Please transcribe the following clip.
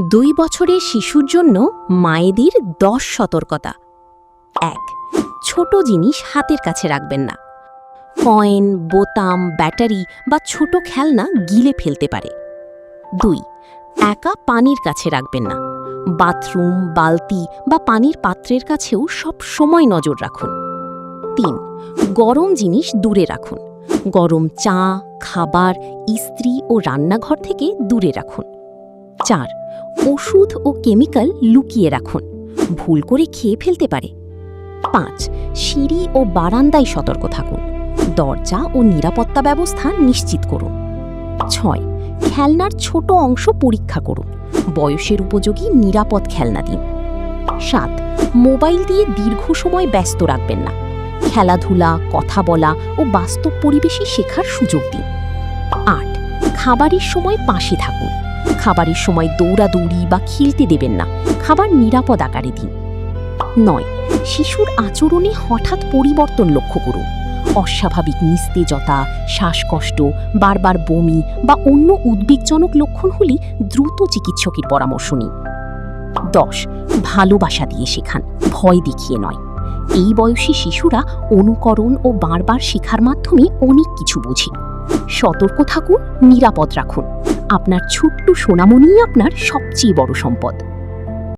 2 বছরের শিশুর জন্য মায়েদের 10 সতর্কতা। 1. ছোট জিনিস হাতের কাছে রাখবেন না। কয়েন, বোতাম, ব্যাটারি বা ছোট খেলনা গিলে ফেলতে পারে। 2. একা পানির কাছে রাখবেন না। বাথরুম, বালতি বা পানির পাত্রের কাছেও সব সময় নজর রাখুন। 3. গরম জিনিস দূরে রাখুন। গরম চা, খাবার, ইস্ত্রি ও রান্নাঘর থেকে দূরে রাখুন। 4. ওষুধ ও কেমিক্যাল লুকিয়ে রাখুন, ভুল করে খেয়ে ফেলতে পারে। 5. সিঁড়ি ও বারান্দায় সতর্ক থাকুন, দরজা ও নিরাপত্তা ব্যবস্থা নিশ্চিত করুন। 6. খেলনার ছোট অংশ পরীক্ষা করুন, বয়সের উপযোগী নিরাপদ খেলনা দিন। 7. মোবাইল দিয়ে দীর্ঘ সময় ব্যস্ত রাখবেন না, খেলাধুলা, কথা বলা ও বাস্তব পরিবেশে শেখার সুযোগ দিন। 8. খাবারের সময় পাশে থাকুন, খাবারের সময় দৌড়াদৌড়ি বা খেলতে দেবেন না, খাবার নিরাপদ আকারে দিন। 9. শিশুর আচরণে হঠাৎ পরিবর্তন লক্ষ্য করুন, অস্বাভাবিক নিস্তেজতা, শ্বাসকষ্ট, বারবার বমি বা অন্য উদ্বেগজনক লক্ষণ হলে দ্রুত চিকিৎসকের পরামর্শ নিন। 10. ভালোবাসা দিয়ে শেখান, ভয় দেখিয়ে নয়। এই বয়সী শিশুরা অনুকরণ ও বারবার শেখার মাধ্যমে অনেক কিছু বোঝে। সতর্ক থাকুন, নিরাপদ রাখুন। আপনার ছোট্ট সোনামণিই আপনার সবচেয়ে বড় সম্পদ।